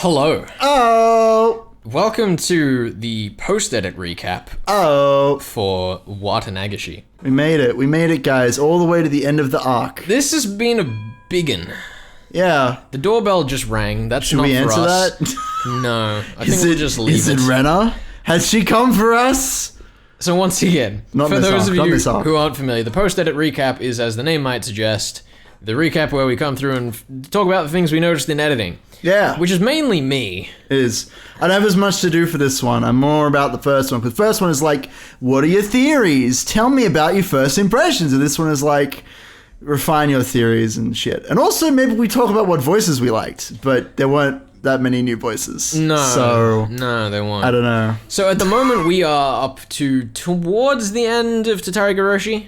Hello. Oh. Welcome to the post-edit recap for Watanagashi. We made it. We made it, guys. All the way to the end of the arc. This has been a biggin. Yeah. The doorbell just rang. That's Should not we for answer us. that? No. I think we'll just leave Is it Renna? Has she come for us? So once again, Not for this those arc, of you this arc. who aren't familiar, the post-edit recap is, as the name might suggest, the recap where we come through and talk about the things we noticed in editing. Yeah. Which is mainly me. It is. I don't have as much to do for this one. I'm more about the first one. Because the first one is like, what are your theories? Tell me about your first impressions. And this one is like, refine your theories and shit. And also maybe we talk about what voices we liked. But there weren't that many new voices. No, they weren't. I don't know. So at the moment we are up to towards the end of Tatari Hiroshi.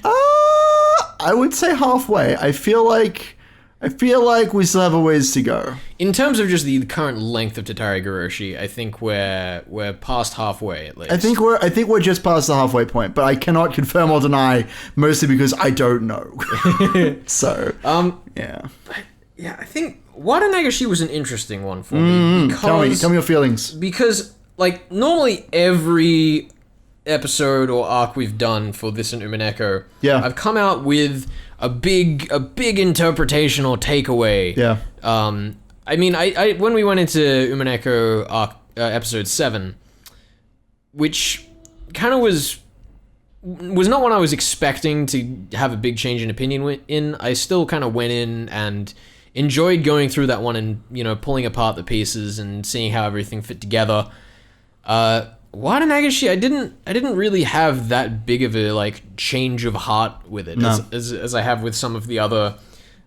I would say halfway. I feel like we still have a ways to go. In terms of just the current length of Tatari Hiroshi, I think we're past halfway at least. I think we're just past the halfway point, but I cannot confirm or deny, mostly because I don't know. So yeah. Yeah, I think Watanagashi was an interesting one for me. Because, tell me your feelings. Because like normally every episode or arc we've done for this and Umineko, I've come out with a big interpretation or takeaway. Yeah. I mean, I when we went into Umineko arc, episode 7, which kind of was not what I was expecting to have a big change in opinion in. I still kind of went in and enjoyed going through that one and, you know, pulling apart the pieces and seeing how everything fit together. Watanagashi, I didn't really have that big of a like change of heart with it as I have with some of the other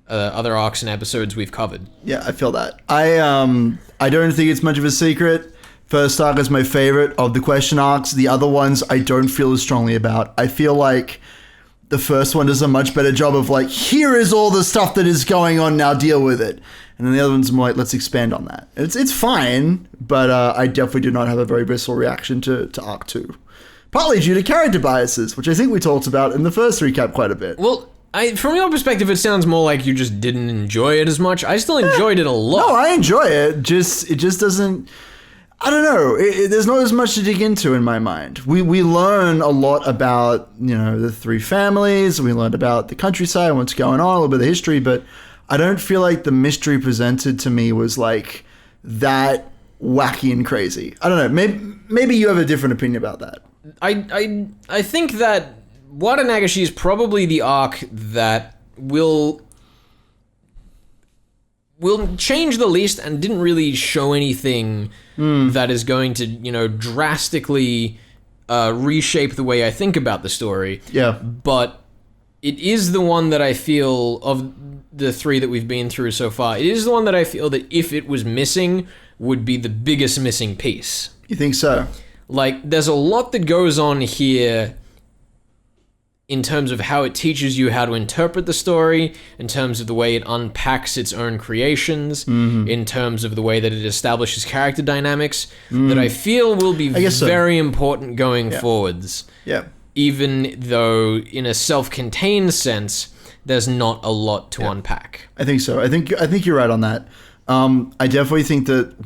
arcs and episodes we've covered. Yeah, I feel that. I don't think it's much of a secret. First arc is my favorite of the question arcs. The other ones I don't feel as strongly about. I feel like the first one does a much better job of like, here is all the stuff that is going on, now deal with it. And then the other one's more like, let's expand on that. It's fine, but I definitely do not have a very visceral reaction to Arc 2. Partly due to character biases, which I think we talked about in the first recap quite a bit. Well, from your perspective, it sounds more like you just didn't enjoy it as much. I still enjoyed it a lot. No, I enjoy it. It just doesn't... I don't know. There's not as much to dig into in my mind. We learn a lot about, you know, the three families. We learned about the countryside and what's going on, a little bit of the history, but I don't feel like the mystery presented to me was like that wacky and crazy. I don't know. Maybe you have a different opinion about that. I think that Watanagashi is probably the arc that will change the least and didn't really show anything that is going to, you know, drastically reshape the way I think about the story. Yeah. But it is the one that I feel, of the three that we've been through so far, it is the one that I feel that if it was missing, would be the biggest missing piece. You think so? Like, there's a lot that goes on here in terms of how it teaches you how to interpret the story, in terms of the way it unpacks its own creations, in terms of the way that it establishes character dynamics, that I feel will be very important going forwards. Yeah. Even though, in a self-contained sense, there's not a lot to unpack. I think so. I think you're right on that. I definitely think that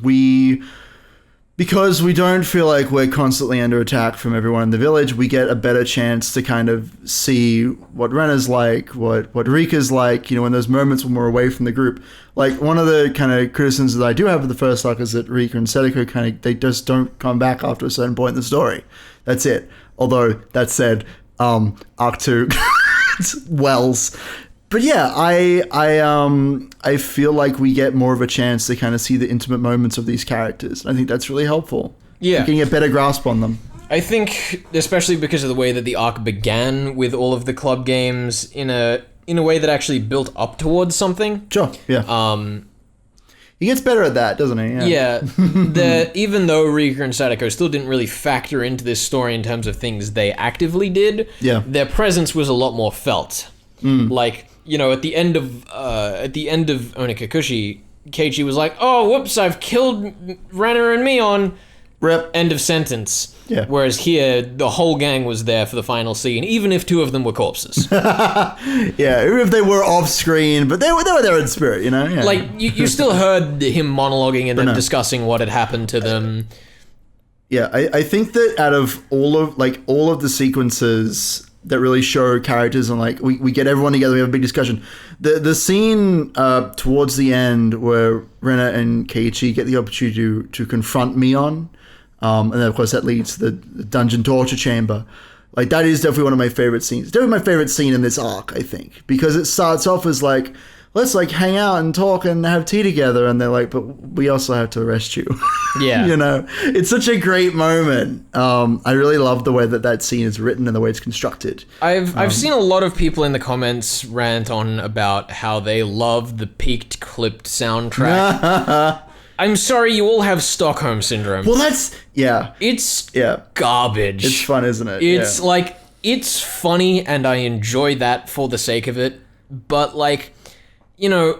because we don't feel like we're constantly under attack from everyone in the village, we get a better chance to kind of see what Rena's like, what Rika's like, you know, in those moments when we're away from the group. Like, one of the kind of criticisms that I do have of the first arc is that Rika and Setiko they just don't come back after a certain point in the story. That's it. Although, that said, Arc 2, Wells. But yeah, I feel like we get more of a chance to kind of see the intimate moments of these characters. I think that's really helpful. Yeah. You can get a better grasp on them. I think, especially because of the way that the arc began with all of the club games in a way that actually built up towards something. Sure, yeah. He gets better at that, doesn't he? Yeah. Even though Rika and Sadako still didn't really factor into this story in terms of things they actively did, their presence was a lot more felt. Like, you know, at the end of Onikakushi, Keiichi was like, "Oh, whoops! I've killed Renner and Mion. Rip. End of sentence. Yeah. Whereas here, the whole gang was there for the final scene, even if 2 of them were corpses. Yeah, even if they were off screen, but they were there in spirit, you know? Yeah. Like, you still heard him monologuing and them discussing what had happened to them. Yeah, I think that out of all of the sequences that really show characters and like we get everyone together, we have a big discussion. The scene towards the end where Rena and Keiichi get the opportunity to confront Mion, and then of course that leads to the dungeon torture chamber. Like that is definitely one of my favorite scenes. It's definitely my favorite scene in this arc, I think, because it starts off as like, let's like hang out and talk and have tea together, and they're like, but we also have to arrest you. Yeah. You know, it's such a great moment. I really love the way that scene is written and the way it's constructed. I've seen a lot of people in the comments rant on about how they love the peaked clipped soundtrack. I'm sorry, you all have Stockholm Syndrome. Well, it's garbage. It's fun, isn't it? It's like, it's funny and I enjoy that for the sake of it, but like, you know,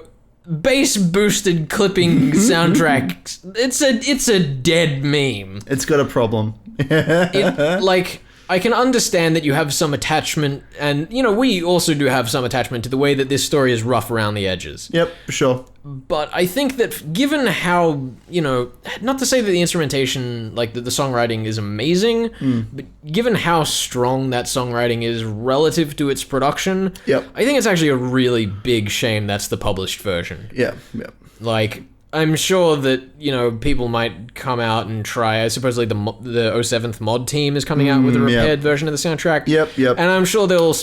bass boosted clipping soundtrack, it's a dead meme. It's got a problem. Like, I can understand that you have some attachment, and, you know, we also do have some attachment to the way that this story is rough around the edges. Yep, for sure. But I think that given how, you know, not to say that the instrumentation, like the songwriting is amazing, but given how strong that songwriting is relative to its production, I think it's actually a really big shame that's the published version. Yeah. Like, I'm sure that, you know, people might come out and try. Supposedly the 07th mod team is coming out with a repaired version of the soundtrack. Yep. And I'm sure there'll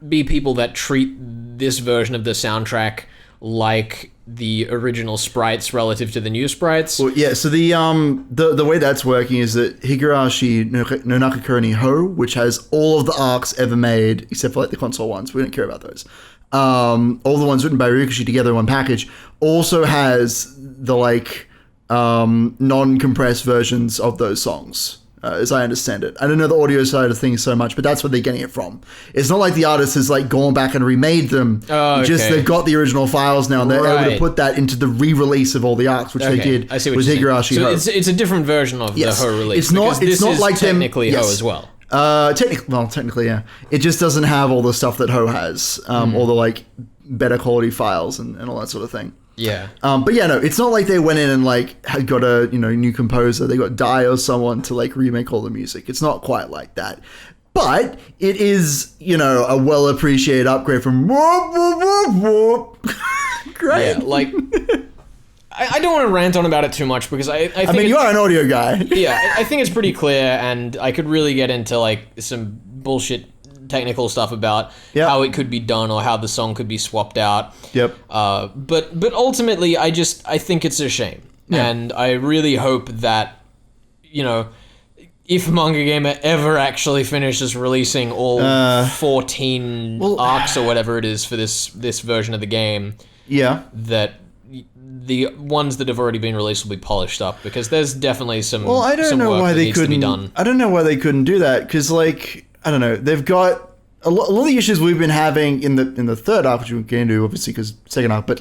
be people that treat this version of the soundtrack like the original sprites relative to the new sprites. Well, yeah, so the way that's working is that Higurashi no Nakakura ni Ho, which has all of the arcs ever made, except for like the console ones, we don't care about those. All the ones written by Ryukishi together in one package, also has the like non-compressed versions of those songs, as I understand it. I don't know the audio side of things so much, but that's where they're getting it from. It's not like the artist has like gone back and remade them. Oh, okay. Just they've got the original files now, and they're able to put that into the re-release of all the arcs, which they did with Higurashi Ho. So it's a different version of the Ho release. It's not like technically Ho as well. Technically, yeah. It just doesn't have all the stuff that Ho has, all the like better quality files and all that sort of thing. Yeah. But yeah, no, it's not like they went in and like had got a new composer. They got Dai or someone to like remake all the music. It's not quite like that. But it is, a well appreciated upgrade from great. Yeah, like I don't want to rant on about it too much because I think you are an audio guy. Yeah, I think it's pretty clear, and I could really get into like some bullshit technical stuff about how it could be done or how the song could be swapped out. Yep. But ultimately, I think it's a shame, and I really hope that if Manga Gamer ever actually finishes releasing all 14 arcs or whatever it is for this version of the game, that the ones that have already been released will be polished up, because there's definitely some I don't know why they couldn't. I don't know why they couldn't do that, because I don't know, they've got a lot of the issues we've been having in the third arc, which we can do obviously because second arc, but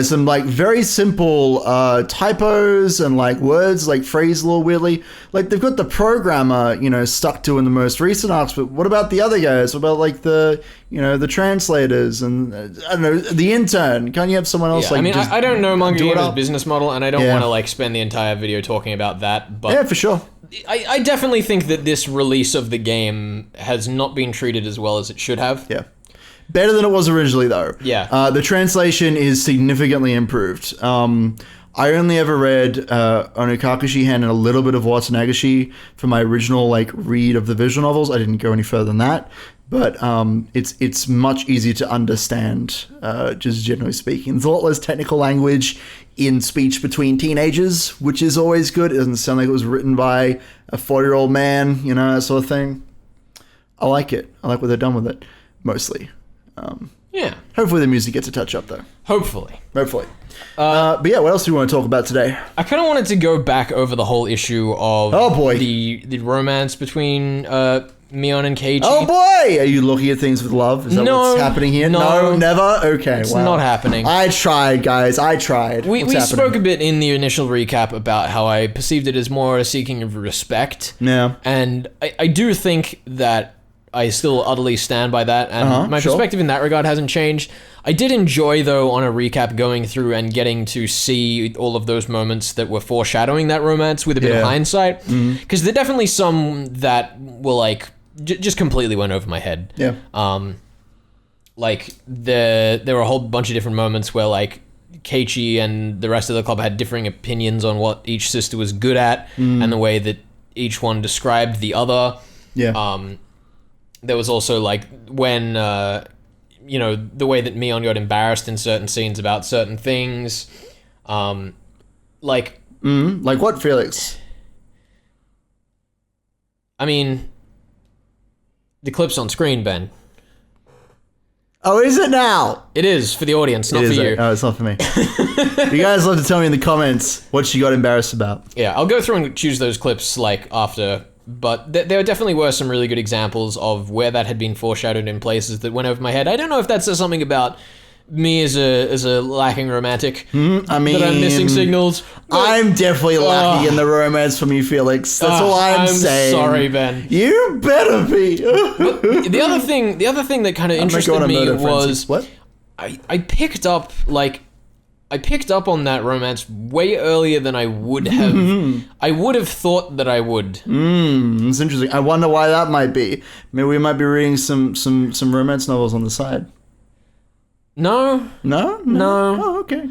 some very simple typos and words phrased a little weirdly. They've got the programmer stuck to in the most recent arcs, but what about the other guys? What about the translators and I don't know, the intern? Can't you have someone else? I don't know Manga Gamer's business model, and I don't want to spend the entire video talking about that. But yeah, for sure. I definitely think that this release of the game has not been treated as well as it should have. Yeah. Better than it was originally, though. Yeah. The translation is significantly improved. I only ever read Onikakushi Hen and a little bit of Watanagashi for my original read of the visual novels. I didn't go any further than that. But it's much easier to understand, just generally speaking. There's a lot less technical language in speech between teenagers, which is always good. It doesn't sound like it was written by a 40-year-old man, that sort of thing. I like it. I like what they've done with it, mostly. Yeah. Hopefully the music gets a touch up, though. Hopefully. But yeah, what else do you want to talk about today? I kind of wanted to go back over the whole issue of the romance between Mion and Keiichi. Oh boy! Are you looking at things with love? Is that No, what's happening here? no. No, never? Okay, It's wow. not happening. I tried, guys. I tried. We What's happening? spoke a bit in the initial recap about how I perceived it as more a seeking of respect. Yeah. And I do think that I still utterly stand by that, and my sure. perspective in that regard hasn't changed. I did enjoy, though, on a recap going through and getting to see all of those moments that were foreshadowing that romance with a bit of hindsight. Because there are definitely some that were like, just completely went over my head. Yeah. Like, there were a whole bunch of different moments where, like, Keiichi and the rest of the club had differing opinions on what each sister was good at and the way that each one described the other. Yeah. There was also, like, when, you know, the way that Mion got embarrassed in certain scenes about certain things. Like what, Felix? I mean, the clip's on screen, Ben. Oh, is it now? It is, for the audience, not for you. Oh, it's not for me. You guys love to tell me in the comments what she got embarrassed about. Yeah, I'll go through and choose those clips, like, after... But there definitely were some really good examples of where that had been foreshadowed in places that went over my head. I don't know if that says something about me as a lacking romantic. I mean, that I'm missing signals. I'm definitely lacking in the romance from you, Felix. That's all I'm saying. Sorry, Ben. You better be. The other thing that kind of interested me was what? I picked up on that romance way earlier than I would have. I would have thought that I would. It's interesting. I wonder why that might be. Maybe we might be reading some romance novels on the side. No. Oh, okay.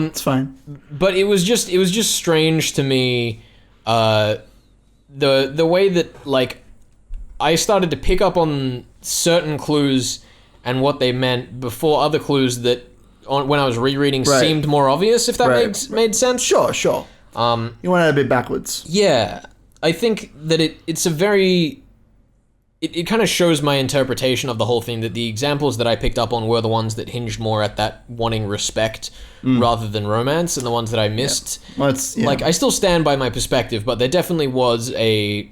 It's fine. But it was just strange to me, the way that, like, I started to pick up on certain clues and what they meant before other clues that when I was rereading seemed more obvious, if that made sense. Sure. You went out a bit backwards. Yeah. I think that it's a very... It kind of shows my interpretation of the whole thing, that the examples that I picked up on were the ones that hinged more at that wanting respect rather than romance, and the ones that I missed. Yeah. Well, Like, I still stand by my perspective, but there definitely was a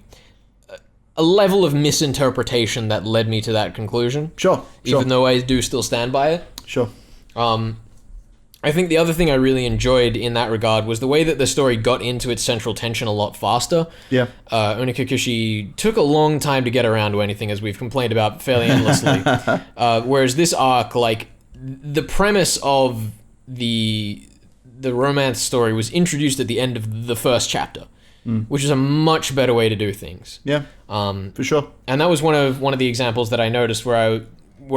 level of misinterpretation that led me to that conclusion. Sure. Even though I do still stand by it. Sure. I think the other thing I really enjoyed in that regard was the way that the story got into its central tension a lot faster. Yeah. Onikakushi took a long time to get around to anything, as we've complained about fairly endlessly. Whereas this arc, like, the premise of the romance story was introduced at the end of the first chapter, which is a much better way to do things. Yeah. For sure. And that was one of the examples that I noticed where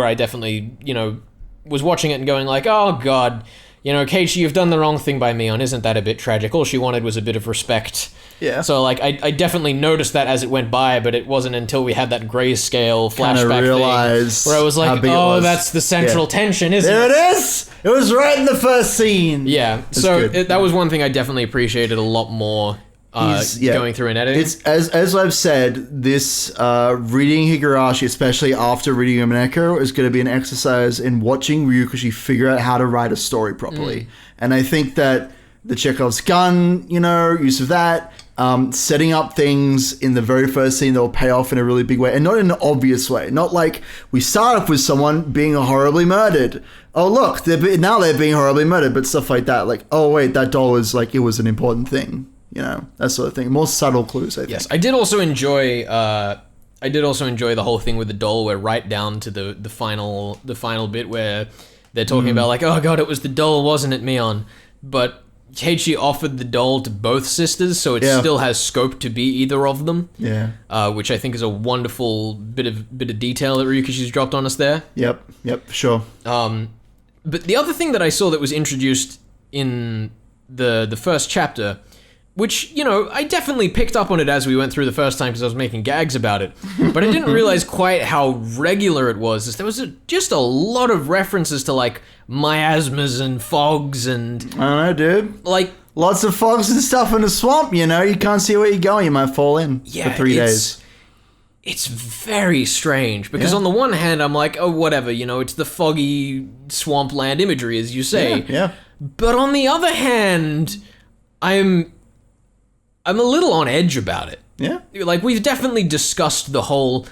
I definitely, you know, was watching it and going like, oh god, you know, Keiichi, you've done the wrong thing by Mion. Isn't that a bit tragic? All she wanted was a bit of respect. Yeah. So, like, I definitely noticed that as it went by, but it wasn't until we had that grayscale flashback thing where I was like, oh, that's the central tension, isn't it? There it is! It was right in the first scene! Yeah. So that was one thing I definitely appreciated a lot more going through and editing. It's as I've said, this reading Higurashi, especially after reading Umineko, is going to be an exercise in watching Ryukoshi figure out how to write a story properly. And I think that the Chekhov's gun, you know, use of that, setting up things in the very first scene that will pay off in a really big way, and not in an obvious way. Not like we start off with someone being horribly murdered. Oh look, now they're being horribly murdered, but stuff like that. Like, oh wait, that doll was like, it was an important thing. You know, that sort of thing. More subtle clues, I think. Yes, I did also enjoy the whole thing with the doll, where right down to the final bit where they're talking about like, oh god, it was the doll, wasn't it, Mion? But Keiichi offered the doll to both sisters, so it still has scope to be either of them. Yeah. Which I think is a wonderful bit of detail that Ryukoshi's dropped on us there. Yep, sure. But the other thing that I saw that was introduced in the first chapter, which, you know, I definitely picked up on it as we went through the first time because I was making gags about it, but I didn't realize quite how regular it was. There was just a lot of references to, like, miasmas and fogs and... I don't know, dude. Like... Lots of fogs and stuff in the swamp, you know? You can't see where you're going. You might fall in for 3 days. It's very strange, because on the one hand, I'm like, oh, whatever, you know, it's the foggy swampland imagery, as you say. Yeah. But on the other hand, I'm a little on edge about it. Yeah. Like, we've definitely discussed the whole,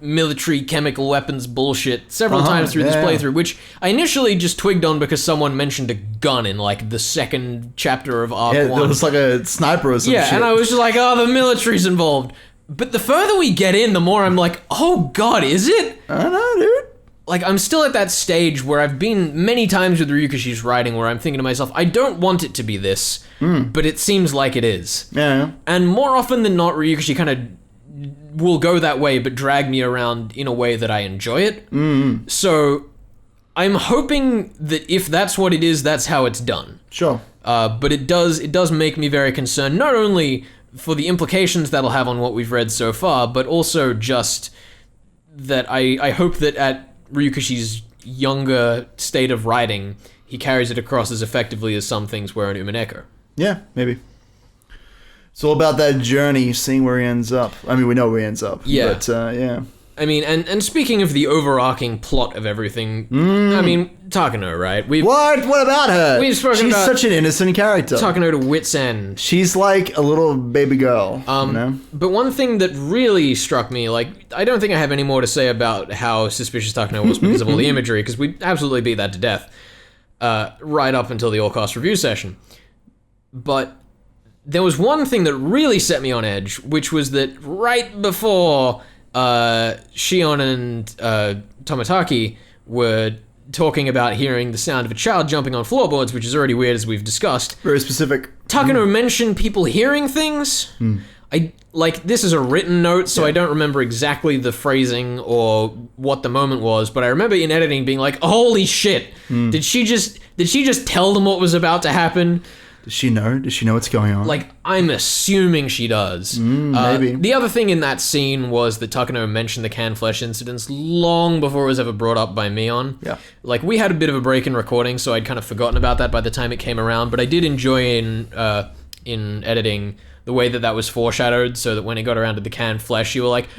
military chemical weapons bullshit several times through this playthrough, which I initially just twigged on because someone mentioned a gun in, like, the second chapter of Arc 1. Yeah, it was like a sniper or some shit. Yeah, and I was just like, oh, the military's involved. But the further we get in, the more I'm like, oh god, is it? I don't know, dude. Like, I'm still at that stage where I've been many times with Ryukashi's writing where I'm thinking to myself, I don't want it to be this, but it seems like it is. Yeah. And more often than not, Ryukashi kind of will go that way, but drag me around in a way that I enjoy it. So I'm hoping that if that's what it is, that's how it's done. Sure. But it does make me very concerned, not only for the implications that'll have on what we've read so far, but also just that I hope that at Ryukashi's younger state of writing, he carries it across as effectively as some things were in Umineko. Yeah, maybe. It's all about that journey, seeing where he ends up. I mean, we know where he ends up. Yeah. But, yeah. I mean, and speaking of the overarching plot of everything, I mean, Takano, right? What about her? We've spoken She's about such an innocent character. Takano to wit's end. She's like a little baby girl, you know? But one thing that really struck me, like, I don't think I have any more to say about how suspicious Takano was because of all the imagery, because we absolutely beat that to death, right up until the all-cost review session. But there was one thing that really set me on edge, which was that right before Shion and Toмотaki were talking about hearing the sound of a child jumping on floorboards, which is already weird, as we've discussed. Very specific. Takano mentioned people hearing things. This is a written note, so I don't remember exactly the phrasing or what the moment was, but I remember in editing being like, holy shit, did she just tell them what was about to happen? Does she know? Does she know what's going on? Like, I'm assuming she does. Maybe. The other thing in that scene was that Takano mentioned the canned flesh incidents long before it was ever brought up by Mion. Yeah. Like, we had a bit of a break in recording, so I'd kind of forgotten about that by the time it came around, but I did enjoy in editing the way that was foreshadowed, so that when it got around to the canned flesh, you were like,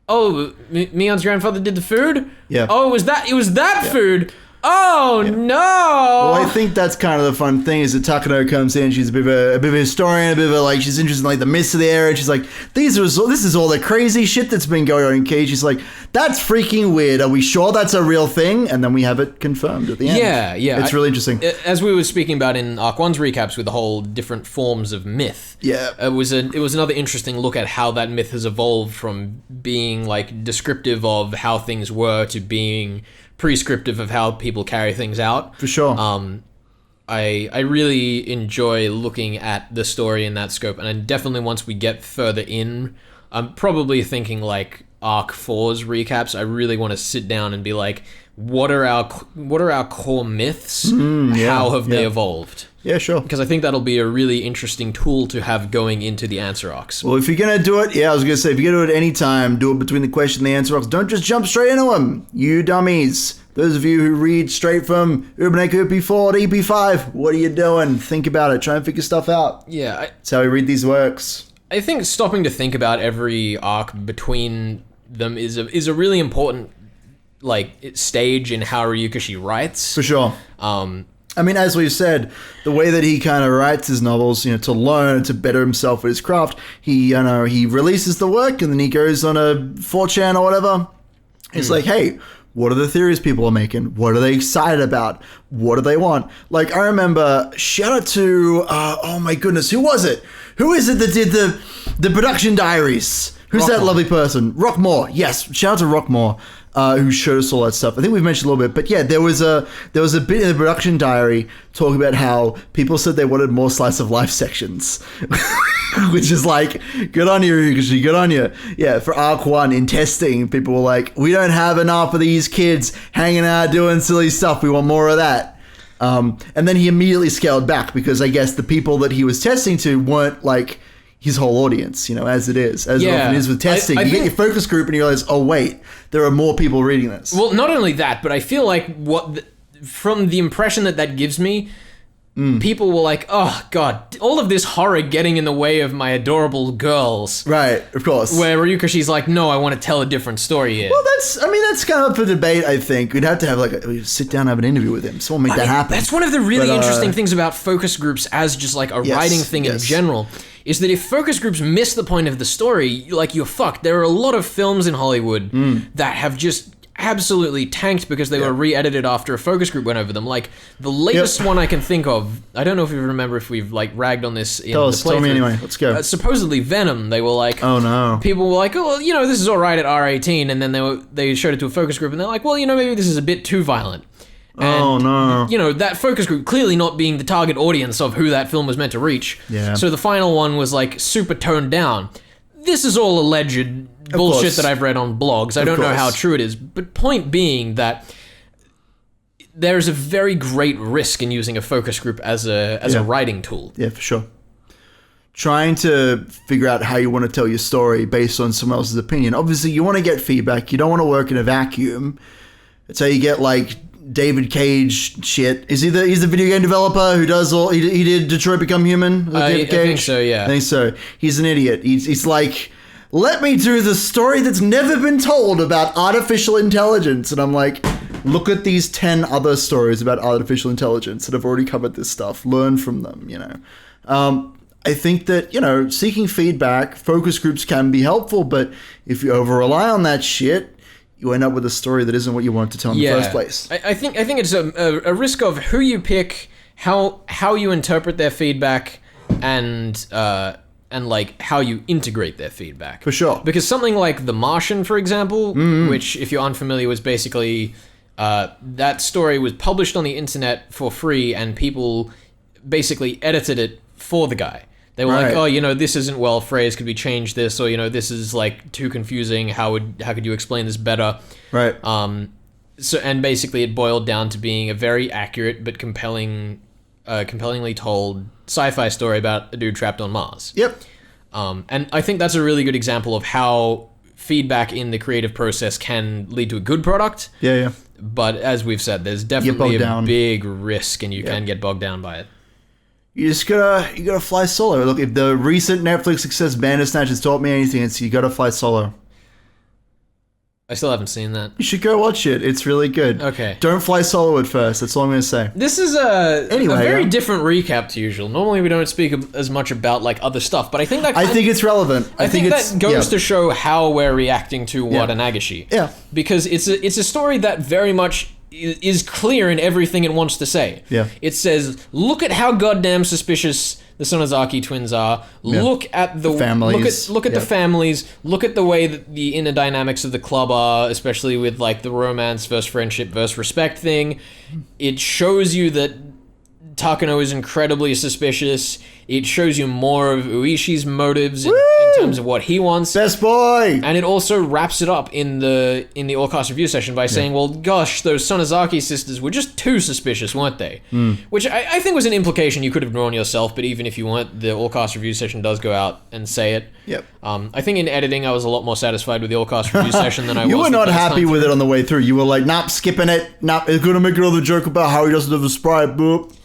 oh, Mion's grandfather did the food? Yeah. Oh, it was that food? Oh, no! Well, I think that's kind of the fun thing is that Takano comes in, she's a bit of a historian, a bit of a, like, she's interested in, like, the myths of the area, and she's like, this is all the crazy shit that's been going on in Cage. She's like, that's freaking weird. Are we sure that's a real thing? And then we have it confirmed at the end. Yeah. It's really interesting. As we were speaking about in Arc 1's recaps with the whole different forms of myth. Yeah. It was another interesting look at how that myth has evolved from being, like, descriptive of how things were to being prescriptive of how people carry things out. For sure. I really enjoy looking at the story in that scope, and I definitely, once we get further in, I'm probably thinking like Arc 4's recaps. I really want to sit down and be like, what are our core myths? How have they evolved? Yeah, sure. Because I think that'll be a really interesting tool to have going into the answer arcs. Well, if you're going to do it, I was going to say, if you're going to do it any time, do it between the question and the answer arcs. Don't just jump straight into them, you dummies. Those of you who read straight from Umineko EP4 to EP5, what are you doing? Think about it. Try and figure stuff out. Yeah. That's how we read these works. I think stopping to think about every arc between them is a really important, like, stage in how Ryukashi writes. For sure. I mean, as we've said, the way that he kind of writes his novels, to learn, to better himself with his craft, he releases the work and then he goes on a 4chan or whatever. It's like, hey, what are the theories people are making? What are they excited about? What do they want? Like, I remember, shout out to, oh my goodness, who was it? Who is it that did the production diaries? Who's that lovely person? Rockmore. Yes, shout out to Rockmore. Who showed us all that stuff. I think we've mentioned a little bit, but yeah, there was a bit in the production diary talking about how people said they wanted more slice of life sections, which is like, good on you, Higurashi, good on you. Yeah, for Arc 1 in testing, people were like, we don't have enough of these kids hanging out doing silly stuff. We want more of that. And then he immediately scaled back because I guess the people that he was testing to weren't like his whole audience, as it is. As it often is with testing. You get your focus group and you realize, oh wait, there are more people reading this. Well, not only that, but I feel like from the impression that gives me, people were like, oh god, all of this horror getting in the way of my adorable girls. Right, of course. Where Ryukashi's like, no, I want to tell a different story here. Well, that's kind of up for debate, I think. We'd have to have sit down and have an interview with him. Someone make that happen. That's one of the really interesting things about focus groups as just like a writing thing in general, is that if focus groups miss the point of the story, like, you're fucked. There are a lot of films in Hollywood that have just absolutely tanked because they were re-edited after a focus group went over them. Like, the latest one I can think of, I don't know if you remember if we've, like, ragged on this in the playthrough. Tell me anyway. Let's go. Supposedly Venom, they were like... Oh, no. People were like, oh, well, you know, this is all right at R18, and then they showed it to a focus group, and they're like, well, you know, maybe this is a bit too violent. And, oh, no. You know, that focus group clearly not being the target audience of who that film was meant to reach. Yeah. So the final one was, like, super toned down. This is all alleged bullshit that I've read on blogs. I don't know how true it is. But point being that there's a very great risk in using a focus group as a writing tool. Yeah, for sure. Trying to figure out how you want to tell your story based on someone else's opinion. Obviously, you want to get feedback. You don't want to work in a vacuum. That's how you get, like, David Cage shit. He's the video game developer who does all... He did Detroit Become Human? I think so, yeah. I think so. He's an idiot. He's like, let me do the story that's never been told about artificial intelligence. And I'm like, look at these 10 other stories about artificial intelligence that have already covered this stuff. Learn from them, you know. I think that, you know, seeking feedback, focus groups can be helpful, but if you over-rely on that shit... you end up with a story that isn't what you wanted to tell in the first place. I think it's a risk of who you pick, how you interpret their feedback, and like how you integrate their feedback. For sure. Because something like The Martian, for example, which, if you're unfamiliar, was basically that story was published on the internet for free, and people basically edited it for the guy. They were like, oh, you know, this isn't well phrased. Could we change this? Or, you know, this is, like, too confusing. How could you explain this better? Right. And basically it boiled down to being a very accurate but compellingly told sci-fi story about a dude trapped on Mars. Yep. And I think that's a really good example of how feedback in the creative process can lead to a good product. Yeah. But as we've said, there's definitely a big risk, and you can get bogged down by it. You just gotta fly solo. Look, if the recent Netflix success Bandersnatch has taught me anything, it's you gotta fly solo. I still haven't seen that. You should go watch it. It's really good. Okay. Don't fly solo at first. That's all I'm gonna say. This is a very different recap to usual. Normally we don't speak as much about, like, other stuff, but I think that I think it's relevant. I think that goes to show how we're reacting to Watanagashi. Yeah. Because it's a story that very much is clear in everything it wants to say. Yeah. It says, look at how goddamn suspicious the Sonozaki twins are. Yeah. Look at the families. Look at the families. Look at the way that the inner dynamics of the club are, especially with, like, the romance versus friendship versus respect thing. It shows you that Takano is incredibly suspicious. It shows you more of Ueshi's motives in terms of what he wants. Best boy! And it also wraps it up in the all-cast review session by saying, well, gosh, those Sonozaki sisters were just too suspicious, weren't they? Which I think was an implication you could have drawn yourself, but even if you weren't, the all-cast review session does go out and say it. Yep. I think in editing, I was a lot more satisfied with the all-cast review session than I was. You were not happy with it on the way through. You were like, nah, skipping it. Nah, it's gonna make another joke about how he doesn't have a sprite, boop.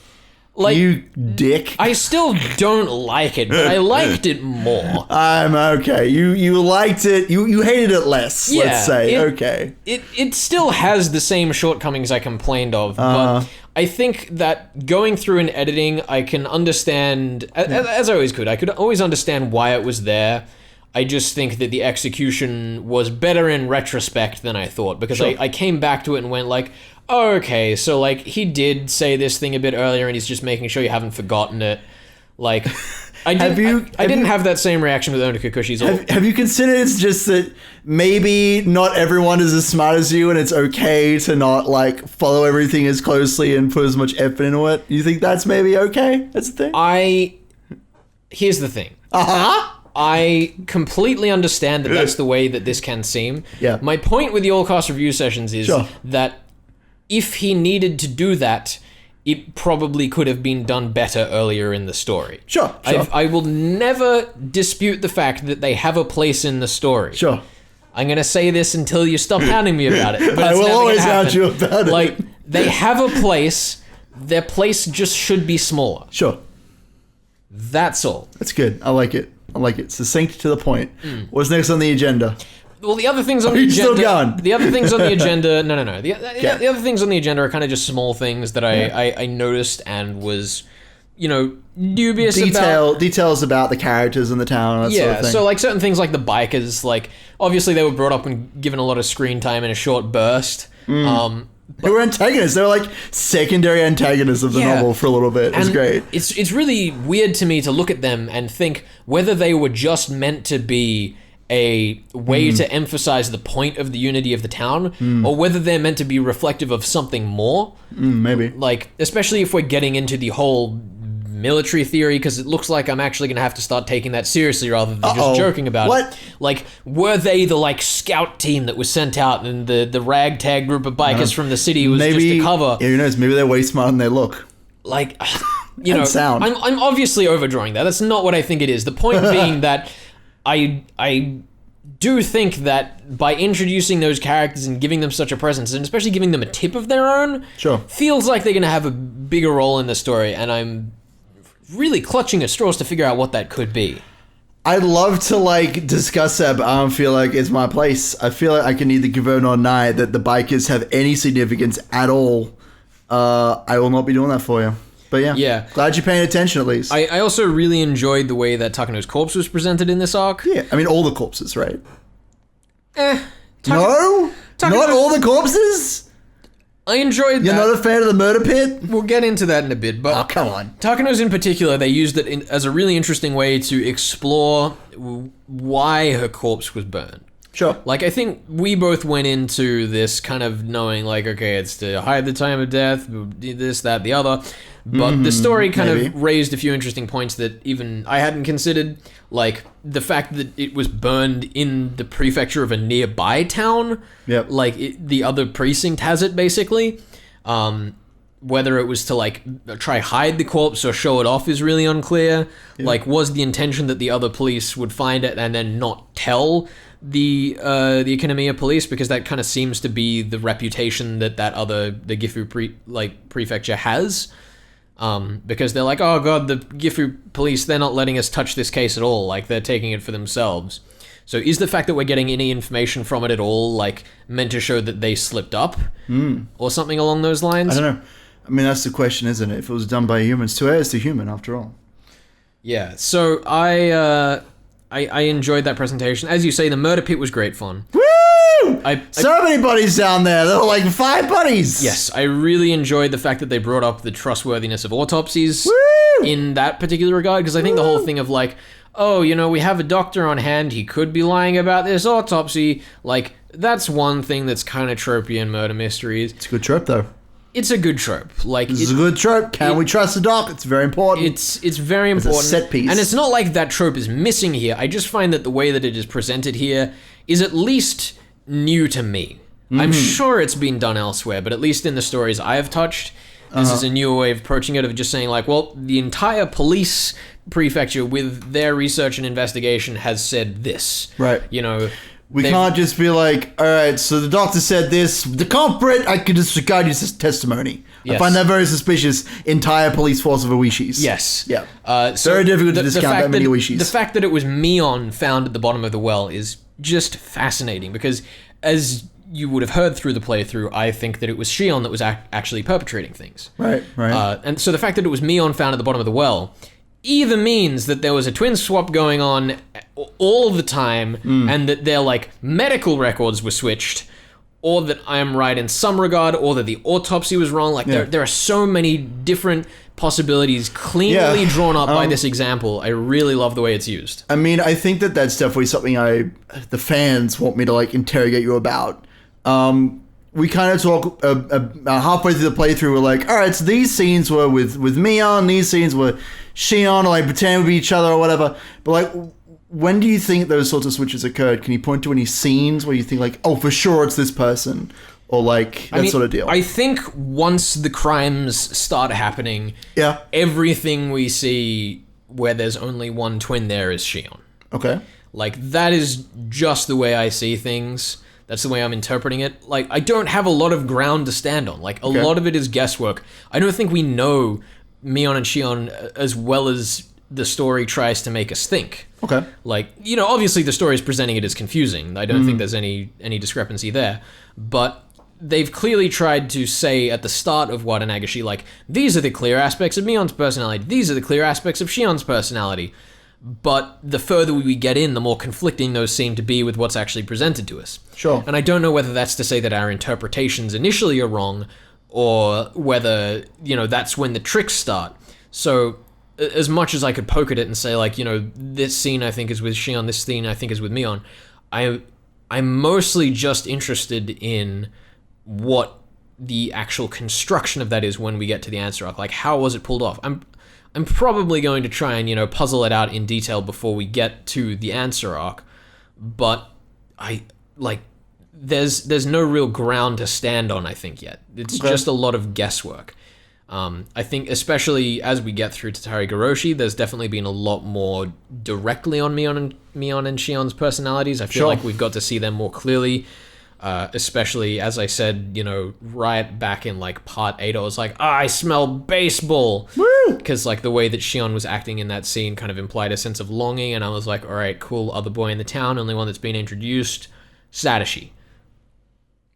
Like, you dick. I still don't like it, but I liked it more. I'm okay. You liked it. You hated it less, let's say. Okay. It still has the same shortcomings I complained of, but I think that going through and editing, I can understand, as I always could, I could always understand why it was there. I just think that the execution was better in retrospect than I thought, because I came back to it and went like, oh, okay, so, like, he did say this thing a bit earlier and he's just making sure you haven't forgotten it. Like, I didn't have that same reaction with Ono Kikushi's. Have you considered it's just that maybe not everyone is as smart as you and it's okay to not, like, follow everything as closely and put as much effort into it? You think that's maybe okay? That's the thing? Here's the thing. I completely understand that that's the way that this can seem. Yeah. My point with the all-cast review sessions is that if he needed to do that, it probably could have been done better earlier in the story. Sure. I will never dispute the fact that they have a place in the story. Sure. I'm going to say this until you stop hounding me about it. But I will always hound you about it. Like, they have a place. Their place just should be smaller. Sure. That's all. That's good. I like it. Succinct to the point. What's next on the agenda? Well, the other things on the agenda... still going? The other things on the agenda... No. The other things on the agenda are kind of just small things that I noticed and was dubious about... Details about the characters in the town and that sort of thing. So, like, certain things like the bikers, like, obviously they were brought up and given a lot of screen time in a short burst. They were antagonists. They were like secondary antagonists of the novel for a little bit. It was great. It's really weird to me to look at them and think whether they were just meant to be a way to emphasize the point of the unity of the town, or whether they're meant to be reflective of something more. Maybe. Like, especially if we're getting into the whole military theory, because it looks like I'm actually going to have to start taking that seriously rather than just joking about it. Like, were they the, like, scout team that was sent out and the ragtag group of bikers from the city was just a cover? Yeah, who knows? Maybe they're way smarter than they look. Like, sound. I'm obviously overdrawing that. That's not what I think it is. The point being that I do think that by introducing those characters and giving them such a presence, and especially giving them a tip of their own, feels like they're going to have a bigger role in the story, and I'm really clutching at straws to figure out what that could be. I'd love to, like, discuss that, but I don't feel like it's my place. I feel like I can either confirm or deny that the bikers have any significance at all. I will not be doing that for you. But yeah. Glad you're paying attention at least. I also really enjoyed the way that Takano's corpse was presented in this arc. Yeah, I mean all the corpses, right? No? Not all the corpses? I enjoyed that. You're not a fan of the murder pit? We'll get into that in a bit, but... Oh, come on. Takano's in particular, they used it as a really interesting way to explore why her corpse was burned. Sure. Like, I think we both went into this kind of knowing, like, okay, it's to hide the time of death, this, that, the other. But the story kind of raised a few interesting points that even I hadn't considered. Like, the fact that it was burned in the prefecture of a nearby town. Yep. Like, the other precinct has it, basically. Whether it was to, like, try hide the corpse or show it off is really unclear. Yep. Like, was the intention that the other police would find it and then not tell the Ichinomiya police, because that kind of seems to be the reputation that the Gifu prefecture has, because they're like, oh god, the Gifu police, they're not letting us touch this case at all, like they're taking it for themselves. So is the fact that we're getting any information from it at all, like, meant to show that they slipped up or something along those lines? I don't know. I mean, that's the question, isn't it? If it was done by humans, to err is to human after all. Yeah, so I enjoyed that presentation. As you say, the murder pit was great fun. Woo! So many buddies down there. There were like 5 buddies. Yes, I really enjoyed the fact that they brought up the trustworthiness of autopsies in that particular regard, because I think the whole thing of like, oh, we have a doctor on hand, he could be lying about this autopsy, like, that's one thing that's kind of tropey in murder mysteries. It's a good trope, though. It's a good trope. Like, it's a good trope. Can we trust the doc? It's very important. It's very important. It's a set piece. And it's not like that trope is missing here. I just find that the way that it is presented here is at least new to me. I'm sure it's been done elsewhere, but at least in the stories I have touched, this is a newer way of approaching it, of just saying like, well, the entire police prefecture with their research and investigation has said this. Right. We can't just be like, all right, so the doctor said this, the culprit, I could disregard his testimony. Yes. I find that very suspicious. Entire police force of Oishis. Yes. Yeah. So very difficult to discount that many Oishis. The fact that it was Mion found at the bottom of the well is just fascinating, because as you would have heard through the playthrough, I think that it was Shion that was actually perpetrating things. Right. And so the fact that it was Mion found at the bottom of the well either means that there was a twin swap going on all the time, and that their like medical records were switched, or that I am right in some regard, or that the autopsy was wrong. Like there are so many different possibilities cleanly drawn up by this example. I really love the way it's used. I mean, I think that that's definitely something the fans want me to like interrogate you about. We kind of talk halfway through the playthrough. We're like, all right, so these scenes were with Mion, these scenes were Shion, or like pretending to be each other or whatever. But like, when do you think those sorts of switches occurred? Can you point to any scenes where you think like, oh, for sure it's this person, or like that sort of deal? I think once the crimes start happening, everything we see where there's only one twin there is Shion. Okay. Like, that is just the way I see things. That's the way I'm interpreting it. Like, I don't have a lot of ground to stand on. Like, a lot of it is guesswork. I don't think we know Mion and Shion as well as the story tries to make us think. Okay. Like, obviously the story is presenting it as confusing. I don't think there's any discrepancy there. But they've clearly tried to say at the start of Wada Nagashi, like, these are the clear aspects of Mion's personality, these are the clear aspects of Shion's personality. But the further we get in, the more conflicting those seem to be with what's actually presented to us. Sure. And I don't know whether that's to say that our interpretations initially are wrong, or whether, that's when the tricks start. So, as much as I could poke at it and say, like, this scene I think is with Shion, this scene I think is with Mion, I'm mostly just interested in what the actual construction of that is when we get to the answer arc. Like, how was it pulled off? I'm probably going to try and, puzzle it out in detail before we get to the answer arc, but there's no real ground to stand on, I think, yet. It's just a lot of guesswork. I think especially as we get through Tatari Higurashi, there's definitely been a lot more directly on Mion and Shion's personalities. I feel like we've got to see them more clearly. Especially, as I said, right back in, like, part 8, I was like, I smell baseball! Woo! Because, like, the way that Shion was acting in that scene kind of implied a sense of longing, and I was like, alright, cool, other boy in the town, only one that's been introduced, Satoshi.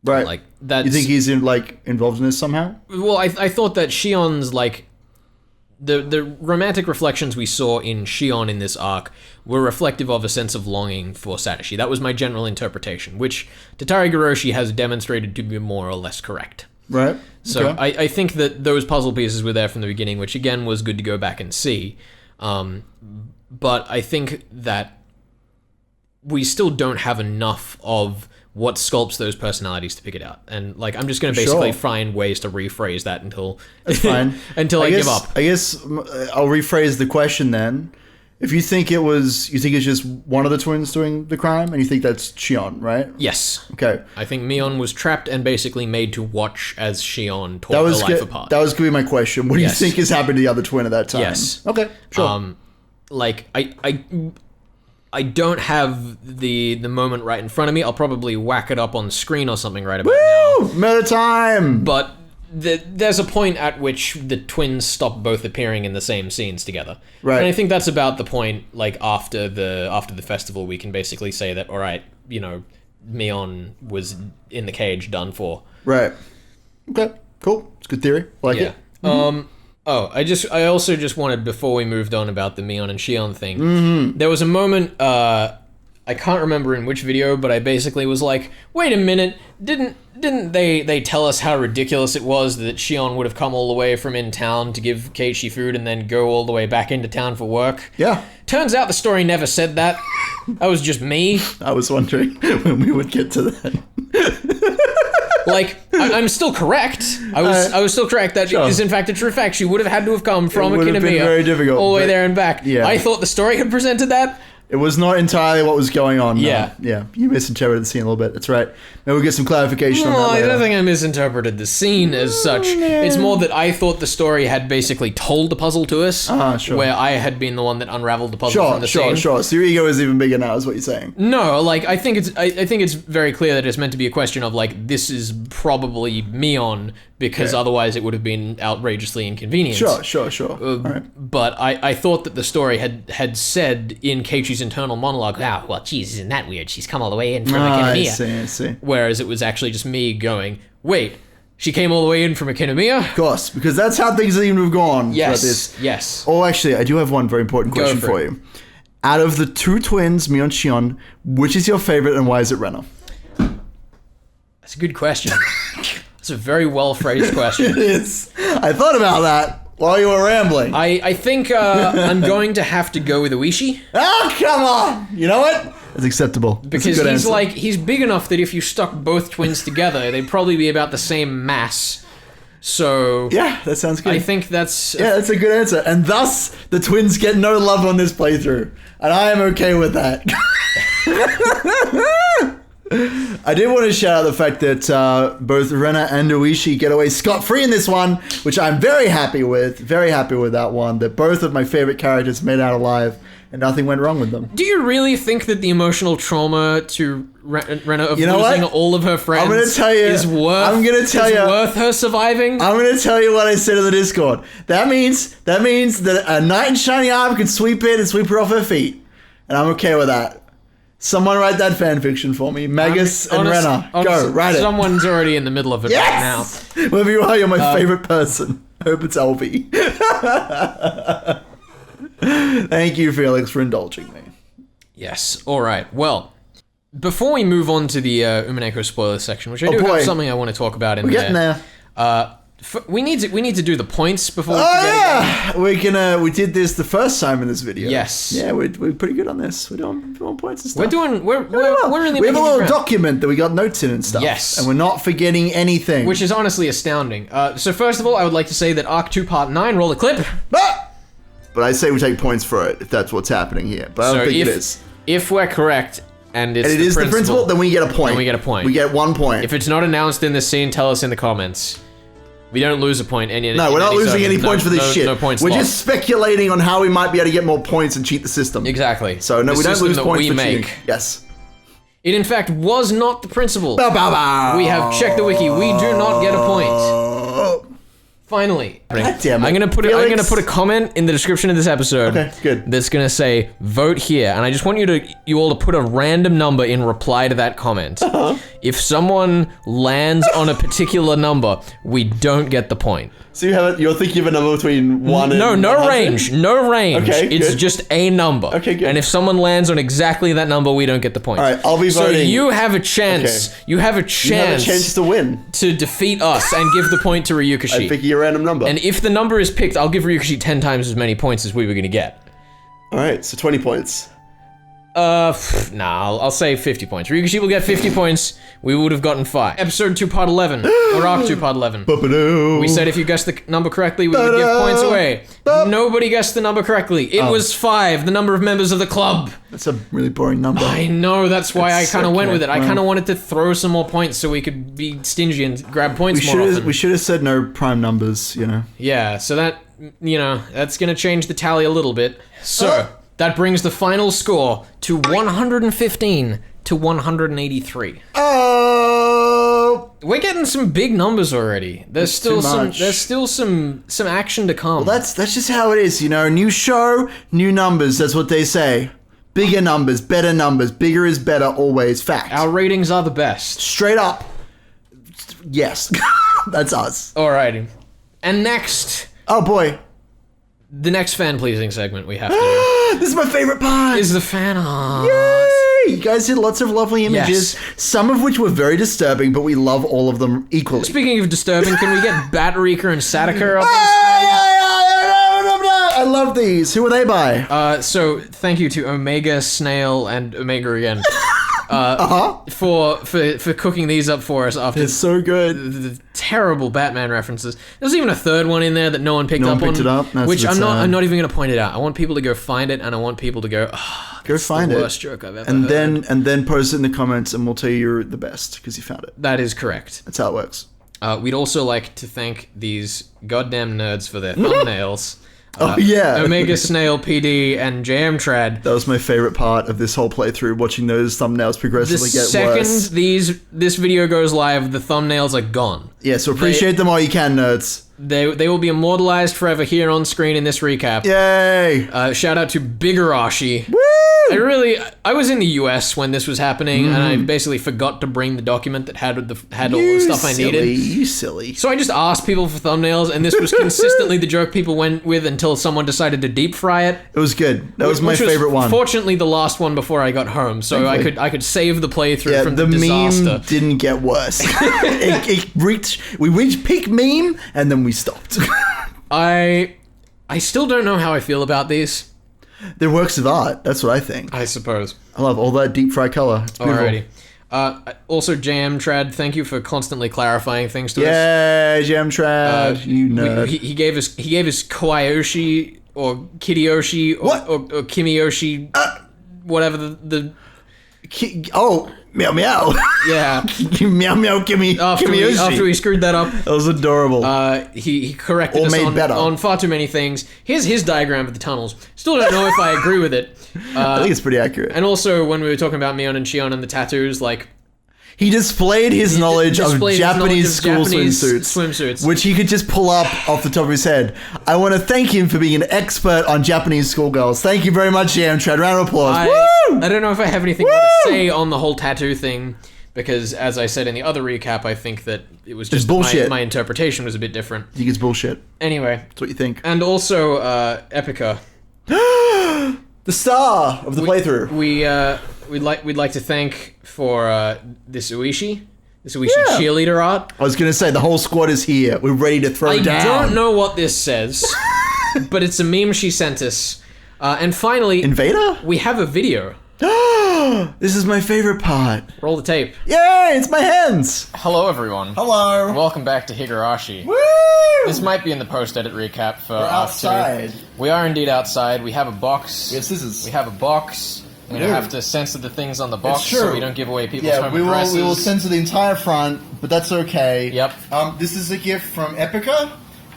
Right. Like, that's... You think he's, involved in this somehow? Well, I thought that Shion's, like... The romantic reflections we saw in Shion in this arc were reflective of a sense of longing for Satoshi. That was my general interpretation, which Tatari Higurashi has demonstrated to be more or less correct. Right. So okay. I think that those puzzle pieces were there from the beginning, which again was good to go back and see. But I think that we still don't have enough of what sculpts those personalities to pick it out. And, like, I'm just going to basically find ways to rephrase that until that's fine. until I give up. I guess I'll rephrase the question then. If you think it's just one of the twins doing the crime, and you think that's Shion, right? Yes. Okay. I think Mion was trapped and basically made to watch as Shion tore her life apart. That was going to be my question. What do you think has happened to the other twin at that time? Yes. Okay, sure. I don't have the moment right in front of me. I'll probably whack it up on the screen or something right about now. Woo! Meta time! But there's a point at which the twins stop both appearing in the same scenes together. Right. And I think that's about the point, like, after the festival, we can basically say that, all right, Mion was in the cage, done for. Right. Okay, cool. It's a good theory. I like it. Mm-hmm. I also just wanted, before we moved on about the Mion and Shion thing, there was a moment, I can't remember in which video, but I basically was like, wait a minute, didn't they tell us how ridiculous it was that Shion would have come all the way from in town to give Keiichi food and then go all the way back into town for work? Yeah. Turns out the story never said that. That was just me. I was wondering when we would get to that. Like, I'm still correct. I was still correct that it is in fact a true fact. She would have had to have come from Akinomiya very difficult, all the way there and back. Yeah. I thought the story had presented that. It was not entirely what was going on. Yeah. Yeah. You misinterpreted the scene a little bit. That's right. Maybe we'll get some clarification on that I later. don't think I misinterpreted the scene as such. It's more that I thought the story had basically told the puzzle to us, sure. where I had been the one that unraveled the puzzle from the scene. Sure. So your ego is even bigger now, is what you're saying. No, like, I think it's very clear that it's meant to be a question of, like, this is probably Mion, because otherwise it would have been outrageously inconvenient. Sure. All right. But I thought that the story had said in Keiichi's internal monologue, "Ah, well, geez, isn't that weird? She's come all the way in from Akinomiya." I see. Whereas it was actually just me going, wait, she came all the way in from Akinomiya? Of course, because that's how things seem to have gone. Yes. Oh, actually, I do have one very important question for you. Out of the two twins, Mion and Shion, which is your favorite and why is it Rena? That's a good question. That's a very well phrased question. It is. I thought about that while you were rambling. I think I'm going to have to go with Oishi. Oh, come on! You know what? That's acceptable. Because he's big enough that if you stuck both twins together, they'd probably be about the same mass. So yeah, that sounds good. I think that's that's a good answer. And thus, the twins get no love on this playthrough. And I am okay with that. I did want to shout out the fact that both Rena and Oishi get away scot-free in this one, which I'm very happy with. Very happy with that one. That both of my favorite characters made out alive, and nothing went wrong with them. Do you really think that the emotional trauma to Rena of losing all of her friends is worth her surviving? I'm going to tell you what I said in the Discord. That means that a knight in shining armor can sweep in and sweep her off her feet. And I'm okay with that. Someone write that fanfiction for me. Magus and Renna. Go, write it. Someone's already in the middle of it right now. Whoever you are, you're my favorite person. I hope it's LV. Thank you, Felix, for indulging me. Yes. All right. Well, before we move on to the Umineko spoiler section, which I do have something I want to talk about in there. We're getting there. We need to do the points before we we did this the first time in this video. Yes. Yeah, we're pretty good on this. We're doing points and stuff. We're really we have a little ground. document that we got notes in and stuff. Yes. And we're not forgetting anything. Which is honestly astounding. So first of all, I would like to say that Arc 2 Part 9, roll a clip. But I say we take points for it if that's what's happening here. But I don't think it is. If we're correct and it is the principal, then we get a point. Then we get a point. We get 1 point. If it's not announced in the scene, tell us in the comments. We don't lose a point. No, we're not losing any points for this shit. No points we're lost. just speculating on how we might be able to get more points and cheat the system. Exactly. So no, we don't lose points for cheating. Yes. It in fact was not the principal. Bow, bow, bow. We have checked the wiki. We do not get a point. Finally. God damn it. I'm gonna put a comment in the description of this episode. Okay, good. That's gonna say vote here, and I just want you all to put a random number in reply to that comment. If someone lands on a particular number, we don't get the point. So you're thinking of a number between 1 and no range. No range. Okay, it's good. just a number. Okay, good. And if someone lands on exactly that number, we don't get the point. All right, I'll be voting. So you have a chance. Okay. You have a chance to win. to defeat us and give the point to Ryukishi. I pick a random number. And if the number is picked, I'll give Ryukishi 10 times as many points as we were going to get. All right, so 20 points. I'll say 50 points. Ryukishi will get 50 points. We would have gotten 5. Episode 2, Part 11. Or Arc 2, Part 11. We said if you guessed the number correctly, we would give points away. Nobody guessed the number correctly. It was 5, the number of members of the club. That's a really boring number. I know, that's why I kind of went with it. I well. kind of wanted to throw some more points so we could be stingy and grab points more often. We should have said no prime numbers, you know. Yeah, so that, that's going to change the tally a little bit. So, that brings the final score to 115 to 183. Oh! We're getting some big numbers already. There's still some action to come. Well, that's just how it is, you know. New show, new numbers. That's what they say. Bigger numbers, better numbers. Bigger is better always. Fact. Our ratings are the best. Straight up. Yes. That's us. Alrighty. And next... Oh, boy. The next fan-pleasing segment we have to do. This is my favorite part. Is the fan art. Yay! You guys did lots of lovely images, Yes. some of which were very disturbing, but we love all of them equally. Speaking of disturbing, can we get Batarika and Sataka up? I love these. Who are they by? So thank you to Omega, Snail, and Omega again. For cooking these up for us after They're so good. the terrible Batman references. There's even a third one in there that no one picked up on. No one picked it up? That's which a bit sad. I'm not even going to point it out. I want people to go find it, and I want people to go, Go find the it. worst joke I've ever And heard. then post it in the comments and we'll tell you you're the best because you found it. That is correct. That's how it works. We'd also like to thank these goddamn nerds for their thumbnails. Oh, yeah. Omega, Snail, PD, and JM Trad. That was my favorite part of this whole playthrough, watching those thumbnails The progressively get second worse. this video goes live, the thumbnails are gone. Yeah, so appreciate them all you can, nerds. They will be immortalized forever here on screen in this recap. Yay! Shout out to Higurashi. Woo! I was in the US when this was happening, and I basically forgot to bring the document that had all the stuff I needed. You silly. So I just asked people for thumbnails, and this was consistently the joke people went with until someone decided to deep fry it. It was good. That was my Which favorite one. Fortunately, the last one before I got home, so Thankfully. I could save the playthrough Yeah, from the the disaster. meme didn't get worse. We reached peak meme, and then we stopped. I still don't know how I feel about these. They're works of art. That's what I think. I suppose. I love all that deep fry color. It's beautiful. Alrighty. Also, JM Trad, thank you for constantly clarifying things to us. Yeah, Jam Trad, you nerd. He gave us Kawayoshi or Kiriyoshi or Kimiyoshi, whatever the Meow meow. yeah. Meow meow gimme After we screwed that up, that was adorable. he corrected Or us made better. on far too many things. Here's his diagram of the tunnels. Still don't know if I agree with it. I think it's pretty accurate. And also, when we were talking about Mion and Shion and the tattoos, like, He displayed his knowledge of Japanese school swimsuits, which he could just pull up off the top of his head. I want to thank him for being an expert on Japanese schoolgirls. Thank you very much, Amtrad. Round of applause. I don't know if I have anything more to say on the whole tattoo thing, because as I said in the other recap, I think that it was just bullshit. My interpretation was a bit different. You think it's bullshit. Anyway. That's what you think. And also, Epica. The star of the playthrough. We'd like to thank for this Uishi cheerleader art. I was going to say, the whole squad is here. We're ready to throw down. I don't know what this says, but it's a meme she sent us. And finally... Invader? We have a video. This is my favorite part. Roll the tape. Yay, it's my hands. Hello, everyone. Hello. Welcome back to Higurashi. Woo! This might be in the post-edit recap for We're us outside. two. We are indeed outside. We have a box. We have scissors. We have a box. We're going to have to censor the things on the box so we don't give away people's home we addresses. will censor the entire front, but that's okay. Yep. This is a gift from Epica.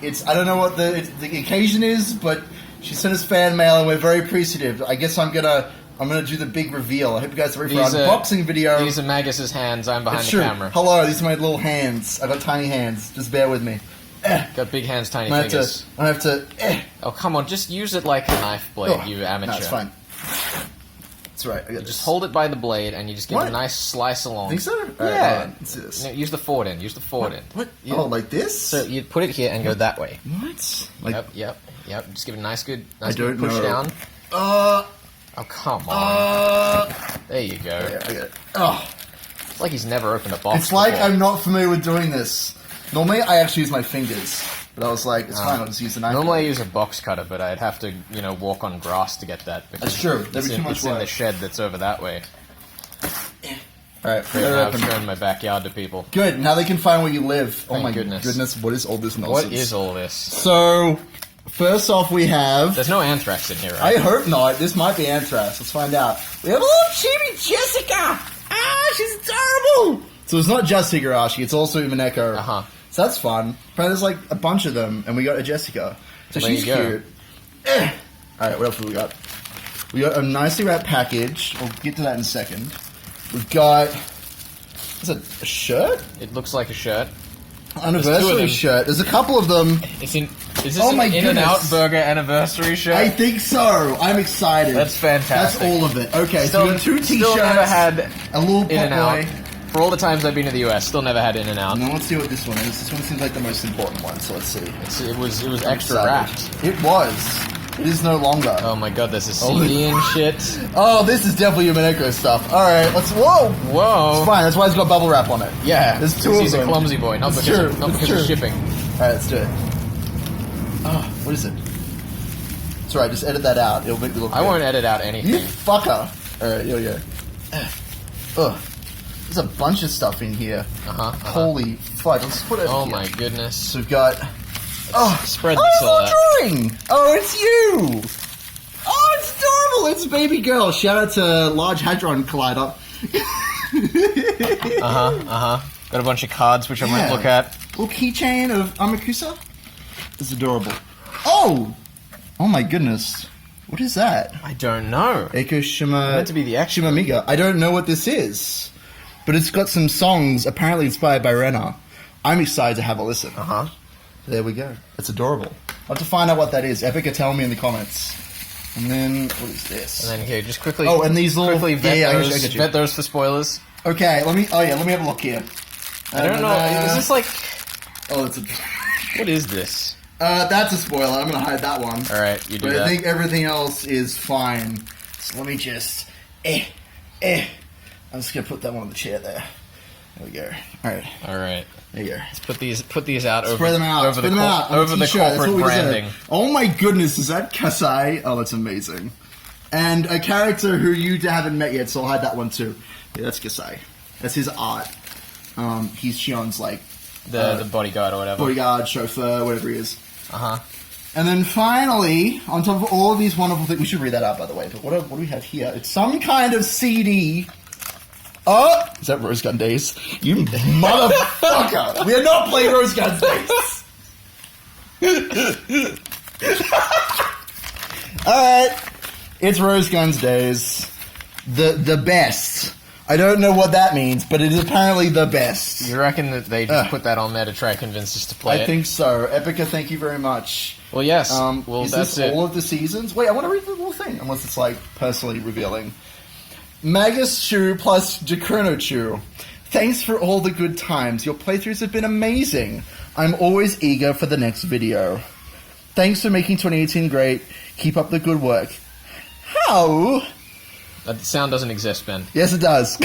I don't know what the occasion is, but she sent us fan mail and we're very appreciative. I guess I'm gonna do the big reveal. I hope you guys are ready for our unboxing video. These are Magus's hands. I'm behind the camera. Hello, these are my little hands. I got tiny hands. Just bear with me. Got big hands, tiny fingers. I have to. Oh, come on. Just use it like a knife blade, you amateur. No, it's fine. That's right. You just hold it by the blade and you just give it a nice slice along. Think so? Yeah. Let's do this. No, use the forward end. Use the forward end. What? Like this? So you put it here and go that way. What? Like, Yep. Just give it a nice good don't push know. down. Oh, come on. There you go. yeah, I get it. Oh. It's like he's never opened a box It's like before. I'm not familiar with doing this. Normally, I actually use my fingers. But I was like, it's fine, I'll just use the knife. Normally I use a box cutter, but I'd have to, walk on grass to get that. That's true. That'd be too much It's in the work. shed that's over that way. Alright, I've shown my backyard to people. Good, now they can find where you live. Thank oh my goodness. What is all this nonsense? What is all this? So, first off we have... There's no anthrax in here, right? I hope not. This might be anthrax. Let's find out. We have a little chibi Jessica! She's adorable! So it's not just Higurashi, it's also Umineko. Uh-huh. So that's fun. But there's like a bunch of them, and we got a Jessica. So Well, she's there you cute. Alright, what else have we got? We got a nicely wrapped package. We'll get to that in a second. We've got... Is it a shirt? It looks like a shirt. Anniversary shirt. There's a couple of them. Is this Oh an my In-N-Out goodness. Burger anniversary shirt? I think so. I'm excited. That's fantastic. That's all of it. Okay, so we got two t-shirts. Still never had a little pop In-N-Out. boy. For all the times I've been to the US, still never had In-N-Out. Now let's see what this one is. This one seems like the most important one, so let's see. It was extra Excited. wrapped. It was. It is no longer. Oh my god, there's a CD and shit. Oh, this is definitely Umineko stuff. Alright, let's... Whoa! Whoa. It's fine, that's why it's got bubble wrap on it. Yeah, There's two because of he's them. a clumsy boy, not That's because, true, not that's because of true. shipping. Alright, let's do it. Oh, what is it? It's alright, just edit that out. It'll make me look I good. won't edit out You anything. fucker! Alright, yo. Ugh. There's a bunch of stuff in here. Holy fuck. Let's put it Oh here. my goodness. So we've got... Oh, Spread oh, this it's a all little out. drawing! Oh, it's you! Oh, it's adorable! It's baby girl. Shout out to Large Hadron Collider. Got a bunch of cards which I might look at. Little keychain of Amakusa. It's adorable. Oh! Oh my goodness. What is that? I don't know. Eiko Shima... Meant to be the extra. Shimamiga. I don't know what this is. But it's got some songs apparently inspired by Rena. I'm excited to have a listen. There we go. It's adorable. I'll have to find out what that is. Epica, tell me in the comments. And then, what is this? And then here, just quickly. Oh, and these little... quickly vet I those. get you. Vet those for spoilers. Okay, let me have a look here. I don't know. Is this like? Oh, it's a... What is this? That's a spoiler. I'm gonna hide that one. All right, you do But that. I think everything else is fine. So let me just... I'm just gonna put that one on the chair there. There we go. Alright, All right. there you go. Put these out over. Spread them out. Over Spread the them out. on over the t-shirt. That's corporate what we deserve. branding. Oh my goodness, is that Kasai? Oh, that's amazing. And a character who you haven't met yet, so I'll hide that one too. Yeah, that's Kasai. That's his art. He's Shion's like The bodyguard or whatever. bodyguard, chauffeur, whatever he is. Uh huh. And then finally, on top of all of these wonderful things, we should read that out by the way. But what do we have here? It's some kind of CD. Oh, is that Rose Gun Days? You motherfucker! We are not playing Rose Gun Days. All right, it's Rose Guns Days, the best I don't know what that means, but it is apparently the best. You reckon that they just put that on there to try to convince us to play it? I think so. Epica, thank you very much. Well, yes. Is that's this it. all of the seasons? Wait, I want to read the whole thing, unless it's, like, personally revealing. Magus Shu plus Jakurno Chu. Thanks for all the good times. Your playthroughs have been amazing. I'm always eager for the next video. Thanks for making 2018 great. Keep up the good work. How? That sound doesn't exist, Ben. Yes, it does.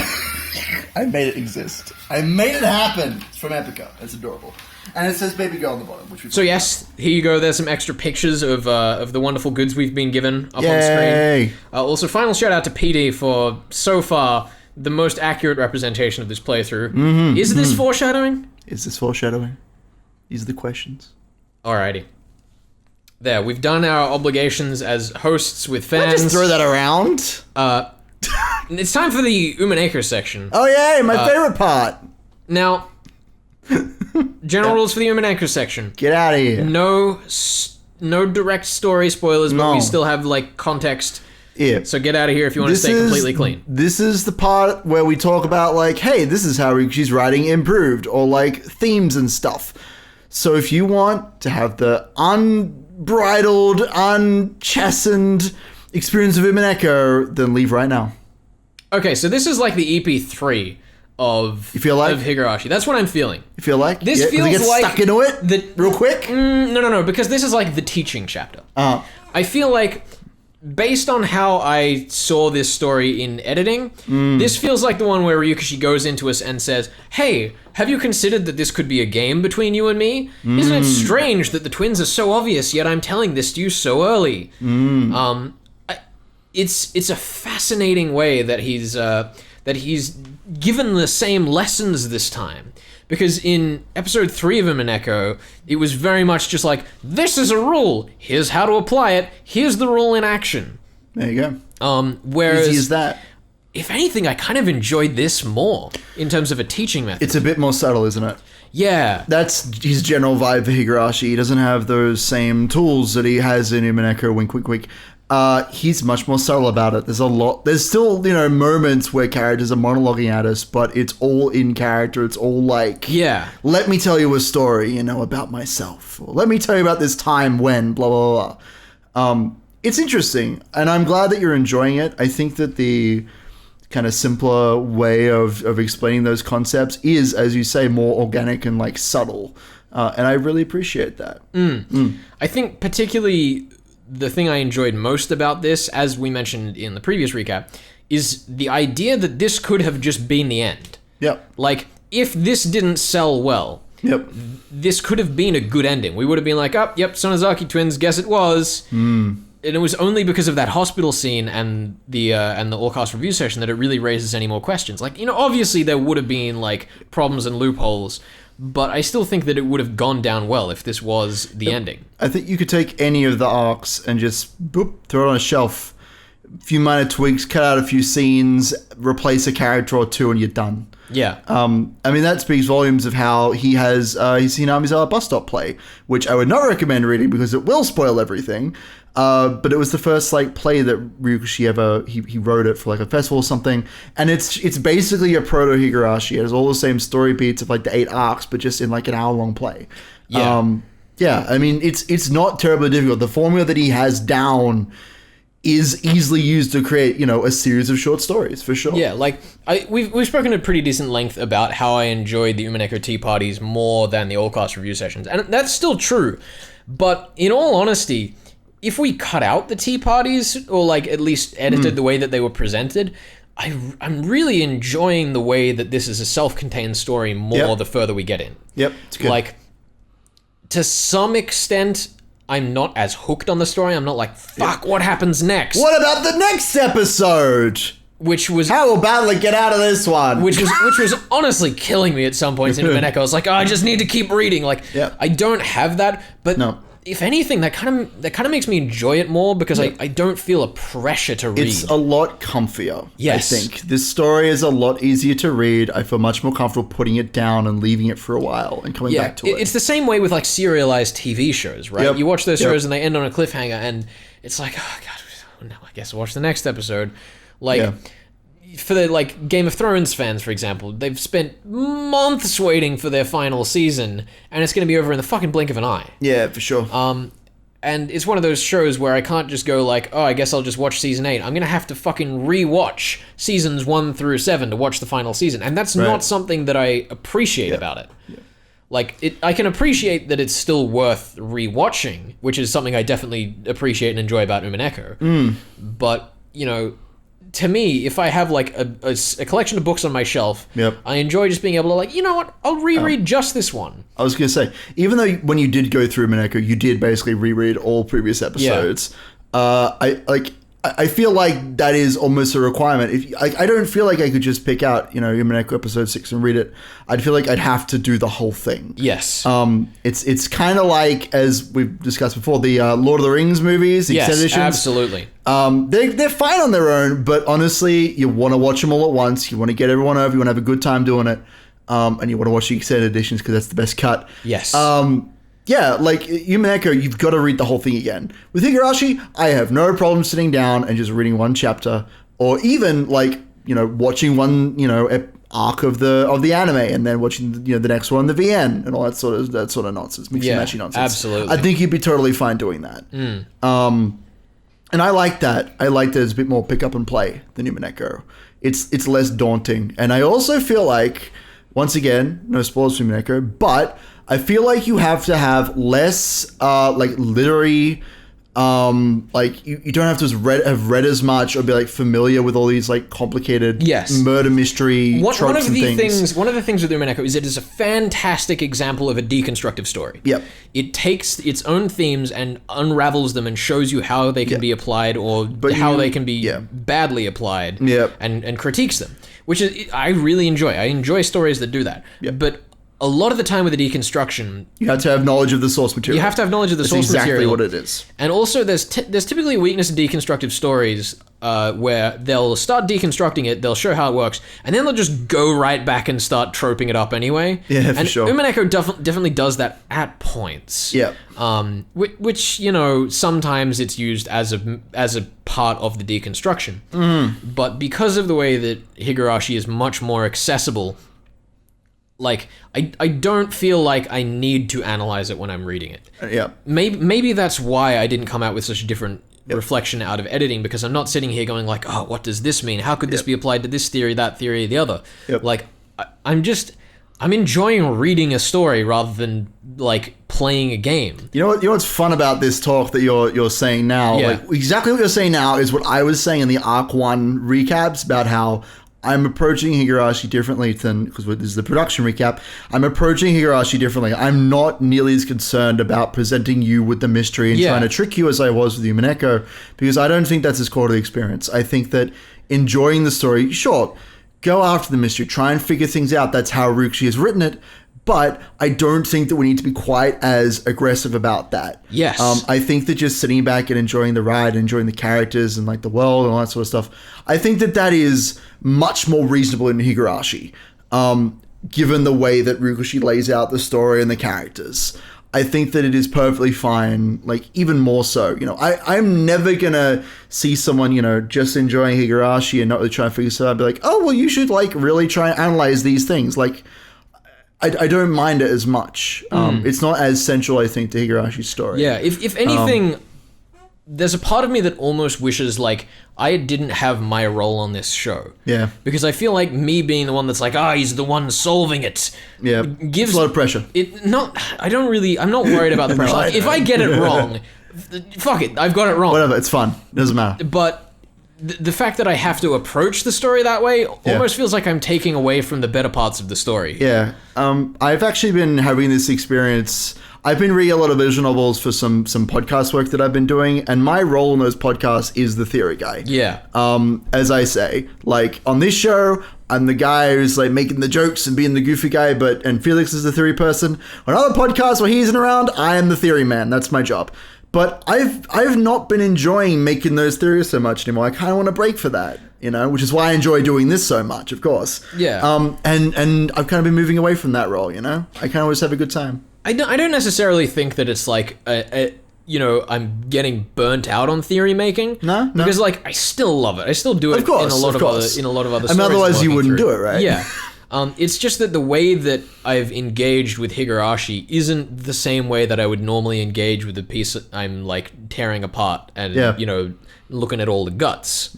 I made it exist. I made it happen. It's from Epica. It's adorable. And it says baby girl on the bottom. So yes, here you go. There's some extra pictures of the wonderful goods we've been given up Yay. on screen. Also, final shout out to PD for, so far, the most accurate representation of this playthrough. Is this foreshadowing? Is this foreshadowing? These are the questions. Alrighty. There, we've done our obligations as hosts with fans. Just throw that around. It's time for the Umaneko section. Oh, yay, my favorite part. Now, general rules for the Umaneko section. Get out of here. No direct story spoilers, but we still have, like, context. Yeah. So get out of here if you want to stay completely clean. This is the part where we talk about, like, hey, this is how she's writing improved, or, like, themes and stuff. So if you want to have the unbridled, unchastened experience of Umaneko, then leave right now. Okay, so this is like the EP3 of Higurashi. That's what I'm feeling. You feel like? This feels get like stuck into it real quick? No, because this is like the teaching chapter. I feel like, based on how I saw this story in editing, this feels like the one where Ryukishi goes into us and says, hey, have you considered that this could be a game between you and me? Isn't it strange that the twins are so obvious, yet I'm telling this to you so early? It's a fascinating way that he's given the same lessons this time. Because in episode 3 of Umaneko, it was very much just like, this is a rule, here's how to apply it, here's the rule in action. There you go. Whereas, easy as that. If anything, I kind of enjoyed this more in terms of a teaching method. It's a bit more subtle, isn't it? Yeah. That's his general vibe for Higurashi. He doesn't have those same tools that he has in Umaneko, wink, wink, wink. He's much more subtle about it. There's still, moments where characters are monologuing at us, but it's all in character. It's all like, yeah, let me tell you a story, about myself. Or let me tell you about this time when, blah, blah, blah. It's interesting, and I'm glad that you're enjoying it. I think that the kind of simpler way of explaining those concepts is, as you say, more organic and, like, subtle. And I really appreciate that. I think particularly the thing I enjoyed most about this, as we mentioned in the previous recap, is the idea that this could have just been the end. Yep. Like, if this didn't sell well, this could have been a good ending. We would have been like, oh, yep, Sonozaki twins, guess it was. And it was only because of that hospital scene and the all-cast review session that it really raises any more questions. Like, obviously there would have been, like, problems and loopholes, but I still think that it would have gone down well if this was the ending. I think you could take any of the arcs and just boop, throw it on a shelf. A few minor tweaks, cut out a few scenes, replace a character or two, and you're done. Yeah. I mean, that speaks volumes of how he has his Hinamizawa bus stop play, which I would not recommend reading because it will spoil everything. But it was the first play that Ryukishi ever he wrote it for a festival or something, and it's basically a proto Higurashi. It has all the same story beats of the 8 arcs, but just in an hour-long play. Yeah. I mean, it's not terribly difficult. The formula that he has down is easily used to create a series of short stories for sure. Yeah, we've spoken at pretty decent length about how I enjoyed the Umaneko tea parties more than the all-cast review sessions, and that's still true. But in all honesty, if we cut out the tea parties, or at least edited the way that they were presented, I'm really enjoying the way that this is a self-contained story more the further we get in. Yep, it's good. To some extent, I'm not as hooked on the story. I'm not like, fuck, what happens next? What about the next episode? Which was... How will Battler get out of this one? Which was honestly killing me at some points in Umaneko. I was like, oh, I just need to keep reading. I don't have that, but... No. If anything, that kind of makes me enjoy it more because I don't feel a pressure to read. It's a lot comfier, yes. I think. This story is a lot easier to read. I feel much more comfortable putting it down and leaving it for a while and coming back to it. It's the same way with serialized TV shows, right? Yep. You watch those shows and they end on a cliffhanger and it's like, oh, God, I guess I'll watch the next episode. for the like Game of Thrones fans, for example, they've spent months waiting for their final season, and it's going to be over in the fucking blink of an eye. Yeah, for sure. And it's one of those shows where I can't just go like, oh, I guess I'll just watch season 8. I'm going to have to fucking rewatch seasons 1 through 7 to watch the final season. And that's not something that I appreciate about it. Yeah. Like, I can appreciate that it's still worth rewatching, which is something I definitely appreciate and enjoy about Umineko. But, you know, to me, if I have like a collection of books on my shelf, I enjoy just being able to like, you know what, I'll reread just this one. I was going to say, even though when you did go through Umineko, you did basically reread all previous episodes. I feel like that is almost a requirement. If I don't feel like I could just pick out, you know, Umineko episode 6 and read it. I'd feel like I'd have to do the whole thing. Yes. It's kind of like, as we've discussed before, the Lord of the Rings movies, the extended editions. Absolutely. They're fine on their own, but honestly, you want to watch them all at once. You want to get everyone over. You want to have a good time doing it, and you want to watch the extended editions because that's the best cut. Yes. Yeah, like Umineko, you've got to read the whole thing again. With Higurashi, I have no problem sitting down and just reading one chapter, or even like, you know, watching one, you know, arc of the anime and then watching, you know, the next one, the VN, and all that sort of nonsense, mixy matchy nonsense. Absolutely. I think you'd be totally fine doing that. And I like that. I like that it's a bit more pick up and play than Umineko. It's less daunting, and I also feel like, once again, no spoilers for Umineko, but I feel like you have to have less, like, literary, like, you don't have to have read as much or be, like, familiar with all these, like, complicated murder mystery tropes and things. One of the things with Umineko is it is a fantastic example of a deconstructive story. Yep. It takes its own themes and unravels them and shows you how they can be applied or how they can be badly applied and critiques them, which is, I really enjoy. I enjoy stories that do that. Yep. But a lot of the time with the deconstruction, you have to have knowledge of the source material. You have to have knowledge of the source material. material. Exactly what it is. And also, there's typically a weakness in deconstructive stories where they'll start deconstructing it, they'll show how it works, and then they'll just go right back and start troping it up anyway. Yeah, for sure. Umineko definitely does that at points. Yeah. Which, you know, sometimes it's used as a part of the deconstruction. But because of the way that Higurashi is much more accessible, like, I don't feel like I need to analyze it when I'm reading it. Yeah. Maybe that's why I didn't come out with such a different reflection out of editing, because I'm not sitting here going like, oh, what does this mean? How could this be applied to this theory, that theory, the other? Like, I'm enjoying reading a story rather than like playing a game. You know what's fun about this talk that you're saying now? Like, exactly what you're saying now is what I was saying in the Arc 1 recaps about how I'm approaching Higurashi differently than, because this is the production recap, I'm approaching Higurashi differently. I'm not nearly as concerned about presenting you with the mystery and trying to trick you as I was with Umineko, because I don't think that's as core to the experience. I think that enjoying the story, sure, go after the mystery, try and figure things out. That's how Higurashi has written it. But I don't think that we need to be quite as aggressive about that. Yes. I think that just sitting back and enjoying the ride, enjoying the characters and like the world and all that sort of stuff, I think that is much more reasonable in Higurashi, given the way that Higurashi lays out the story and the characters. I think that it is perfectly fine, like even more so. You know, I'm never going to see someone, you know, just enjoying Higurashi and not really trying to figure stuff out and be like, oh, well, you should like really try and analyze these things. Like, I don't mind it as much. It's not as central, I think, to Higurashi's story. Yeah, if anything, there's a part of me that almost wishes, like, I didn't have my role on this show. Yeah. Because I feel like me being the one that's like, he's the one solving it. Yeah. Gives it's a lot of pressure. I'm not worried about the pressure. Like, if I get it wrong, fuck it, I've got it wrong. Whatever, it's fun. It doesn't matter. But the fact that I have to approach the story that way almost feels like I'm taking away from the better parts of the story. Yeah. I've actually been having this experience. I've been reading a lot of visual novels for some podcast work that I've been doing, and my role in those podcasts is the theory guy. Yeah. As I say, like on this show, I'm the guy who's like making the jokes and being the goofy guy, and Felix is the theory person. On other podcasts where he isn't around, I am the theory man. That's my job. But I've not been enjoying making those theories so much anymore. I kind of want to break for that, you know, which is why I enjoy doing this so much, of course. Yeah. And I've kind of been moving away from that role, you know. I kind of always have a good time. I don't necessarily think that it's like I'm getting burnt out on theory making. No. Because like I still love it. I still do it Of course, in a lot of of course. other stories. I mean, otherwise you I'm working wouldn't through. do it, right? Yeah. It's just that the way that I've engaged with Higurashi isn't the same way that I would normally engage with the piece that I'm like tearing apart and looking at all the guts.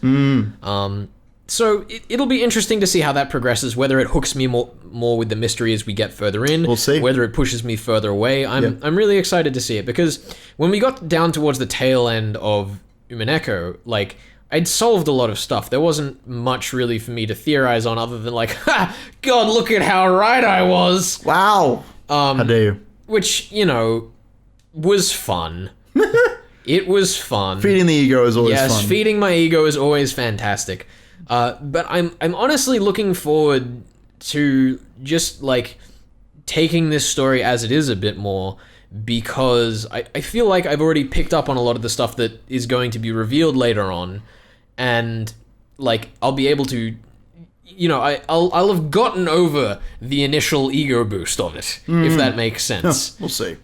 So it'll be interesting to see how that progresses, whether it hooks me more with the mystery as we get further in. We'll see. Whether it pushes me further away. I'm really excited to see it, because when we got down towards the tail end of Umineko, like, I'd solved a lot of stuff. There wasn't much really for me to theorize on other than like, ha! God, look at how right I was! Wow. How dare you? Which, was fun. It was fun. Feeding the ego is always fun. Yes, feeding my ego is always fantastic. But I'm honestly looking forward to just like taking this story as it is a bit more, because I feel like I've already picked up on a lot of the stuff that is going to be revealed later on, and like I'll be able to, I'll have gotten over the initial ego boost of it, if that makes sense. We'll see.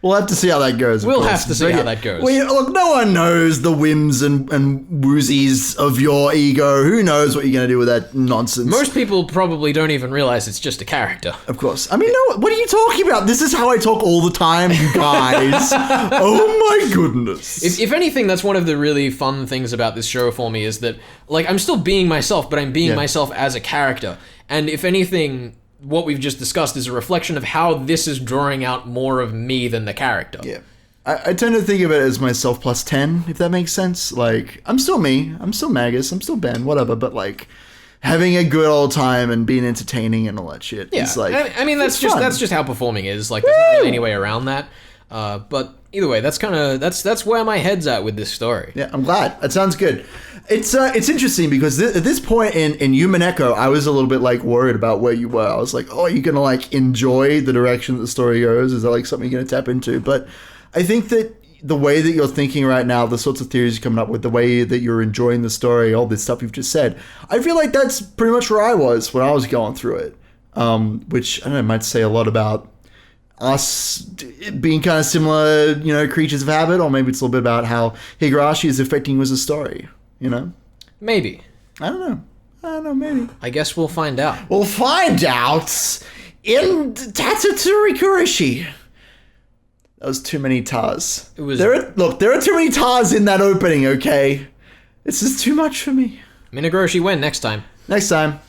We'll have to see how that goes. We'll have to see how that goes. Well, look, no one knows the whims and woozies of your ego. Who knows what you're going to do with that nonsense? Most people probably don't even realize it's just a character. Of course. I mean, no, what are you talking about? This is how I talk all the time, you guys. Oh my goodness. If anything, that's one of the really fun things about this show for me, is that, like, I'm still being myself, but I'm being myself as a character. And if anything, what we've just discussed is a reflection of how this is drawing out more of me than the character. Yeah. I tend to think of it as myself plus 10, if that makes sense. Like, I'm still me. I'm still Magus. I'm still Ben, whatever. But, like, having a good old time and being entertaining and all that shit. Yeah. Is like, I mean, that's just how performing is. Like, there's not really any way around that. But either way, that's where my head's at with this story. Yeah, I'm glad. That sounds good. It's interesting because at this point in Umineko, I was a little bit like worried about where you were. I was like, oh, are you going to like enjoy the direction that the story goes? Is that like something you're going to tap into? But I think that the way that you're thinking right now, the sorts of theories you're coming up with, the way that you're enjoying the story, all this stuff you've just said, I feel like that's pretty much where I was when I was going through it. Which, I don't know, might say a lot about us being kind of similar, creatures of habit, or maybe it's a little bit about how Higurashi is affecting you as a story, Maybe. I don't know, maybe. I guess we'll find out. We'll find out in Tatsutsuri Kurishi. That was too many tars. There are too many tars in that opening, okay? This is too much for me. Higurashi win next time. Next time.